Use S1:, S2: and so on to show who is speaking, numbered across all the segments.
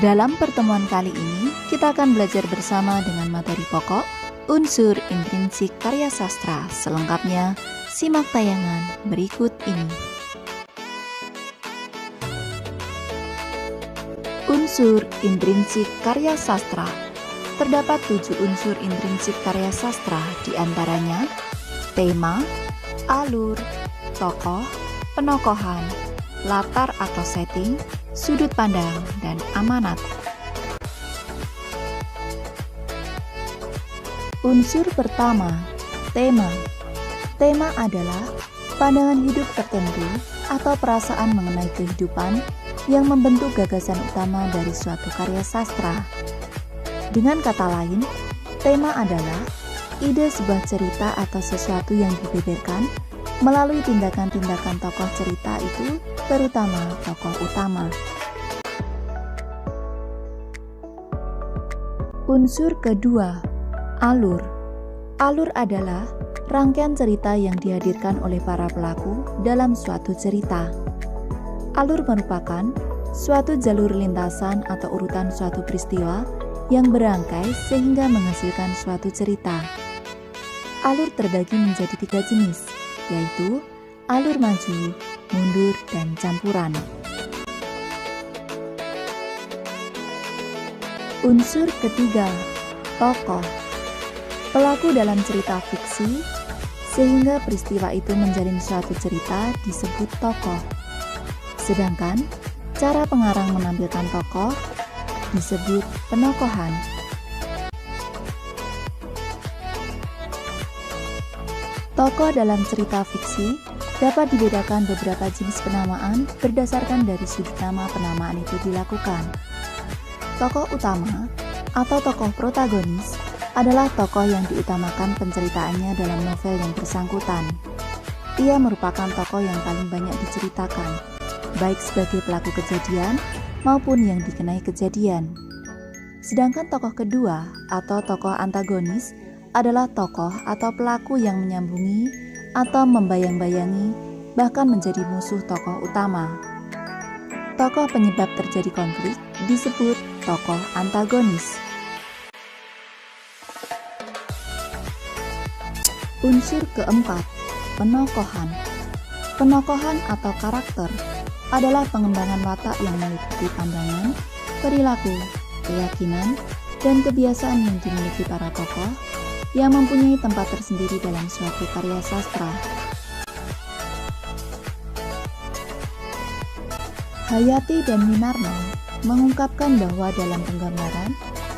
S1: Dalam pertemuan kali ini, kita akan belajar bersama dengan materi pokok unsur intrinsik karya sastra. Selengkapnya, simak tayangan berikut ini. Unsur intrinsik karya sastra. Terdapat 7 unsur intrinsik karya sastra, diantaranya tema, alur, tokoh, penokohan, latar atau setting, sudut pandang, dan amanat. Unsur pertama, tema. Tema adalah pandangan hidup tertentu atau perasaan mengenai kehidupan yang membentuk gagasan utama dari suatu karya sastra. Dengan kata lain, tema adalah ide sebuah cerita atau sesuatu yang dibeberkan melalui tindakan-tindakan tokoh cerita itu, terutama tokoh utama. Unsur kedua, alur. Alur adalah rangkaian cerita yang dihadirkan oleh para pelaku dalam suatu cerita. Alur merupakan suatu jalur lintasan atau urutan suatu peristiwa yang berangkai sehingga menghasilkan suatu cerita. Alur terbagi menjadi 3 jenis, yaitu alur maju, mundur, dan campuran. Unsur ketiga, tokoh. Pelaku dalam cerita fiksi, sehingga peristiwa itu menjalin suatu cerita disebut tokoh. Sedangkan cara pengarang menampilkan tokoh disebut penokohan. Tokoh dalam cerita fiksi dapat dibedakan beberapa jenis penamaan berdasarkan dari sudut nama penamaan itu dilakukan. Tokoh utama atau tokoh protagonis adalah tokoh yang diutamakan penceritaannya dalam novel yang bersangkutan. Ia merupakan tokoh yang paling banyak diceritakan, baik sebagai pelaku kejadian maupun yang dikenai kejadian. Sedangkan tokoh kedua atau tokoh antagonis adalah tokoh atau pelaku yang menyambungi atau membayang-bayangi bahkan menjadi musuh tokoh utama. Tokoh penyebab terjadi konflik disebut tokoh antagonis. Unsur keempat, penokohan. Penokohan atau karakter adalah pengembangan watak yang meliputi pandangan, perilaku, keyakinan, dan kebiasaan yang dimiliki para tokoh yang mempunyai tempat tersendiri dalam suatu karya sastra. Hayati dan Winarno mengungkapkan bahwa dalam penggambaran,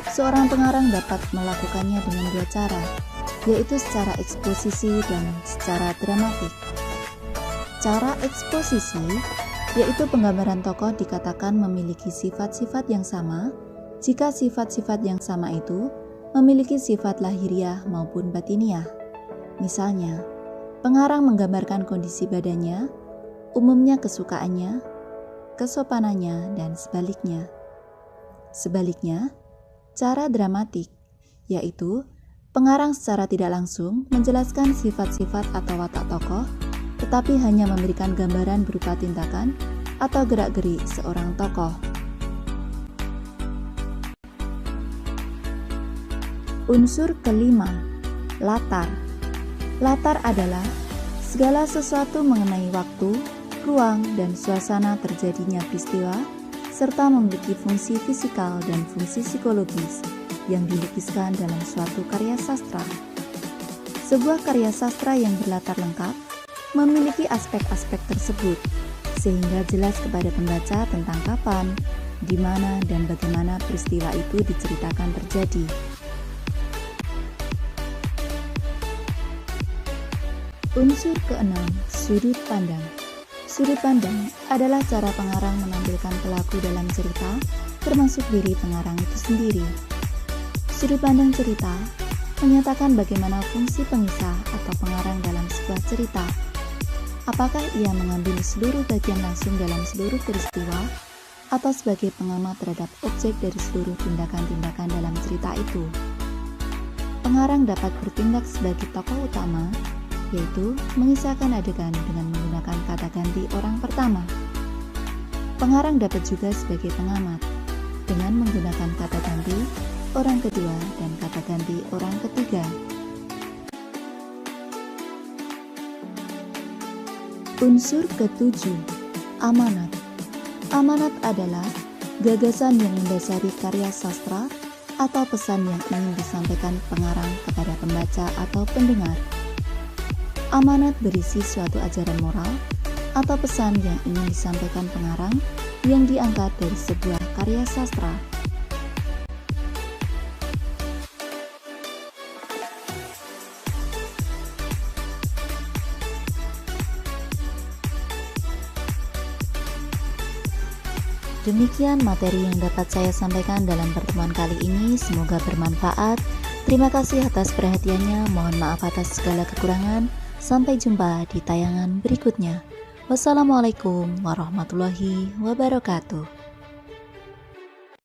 S1: seorang pengarang dapat melakukannya dengan 2 cara, yaitu secara eksposisi dan secara dramatik. Cara eksposisi yaitu penggambaran tokoh dikatakan memiliki sifat-sifat yang sama jika sifat-sifat yang sama itu memiliki sifat lahiriah maupun batiniah. Misalnya, pengarang menggambarkan kondisi badannya, umumnya kesukaannya, kesopanannya, dan sebaliknya. Sebaliknya, cara dramatik yaitu pengarang secara tidak langsung menjelaskan sifat-sifat atau watak tokoh, tetapi hanya memberikan gambaran berupa tindakan atau gerak-gerik seorang tokoh. Unsur kelima, latar. Latar adalah segala sesuatu mengenai waktu, ruang, dan suasana terjadinya peristiwa, serta memiliki fungsi fisikal dan fungsi psikologis yang dilukiskan dalam suatu karya sastra. Sebuah karya sastra yang berlatar lengkap memiliki aspek-aspek tersebut, sehingga jelas kepada pembaca tentang kapan, di mana, dan bagaimana peristiwa itu diceritakan terjadi. Unsur keenam, sudut pandang. Sudut pandang adalah cara pengarang menampilkan pelaku dalam cerita, termasuk diri pengarang itu sendiri. Sudut pandang cerita menyatakan bagaimana fungsi pengisah atau pengarang dalam sebuah cerita. Apakah ia mengambil seluruh bagian langsung dalam seluruh peristiwa, atau sebagai pengamat terhadap objek dari seluruh tindakan-tindakan dalam cerita itu? Pengarang dapat bertindak sebagai tokoh utama, yaitu mengisahkan adegan dengan menggunakan kata ganti orang pertama. Pengarang dapat juga sebagai pengamat, dengan menggunakan kata ganti orang kedua dan kata ganti orang ketiga. Unsur ketujuh, amanat. Amanat adalah gagasan yang mendasari karya sastra atau pesan yang ingin disampaikan pengarang kepada pembaca atau pendengar. Amanat berisi suatu ajaran moral atau pesan yang ingin disampaikan pengarang yang diangkat dari sebuah karya sastra. Demikian materi yang dapat saya sampaikan dalam pertemuan kali ini, semoga bermanfaat. Terima kasih atas perhatiannya, mohon maaf atas segala kekurangan. Sampai jumpa di tayangan berikutnya. Wassalamualaikum warahmatullahi wabarakatuh.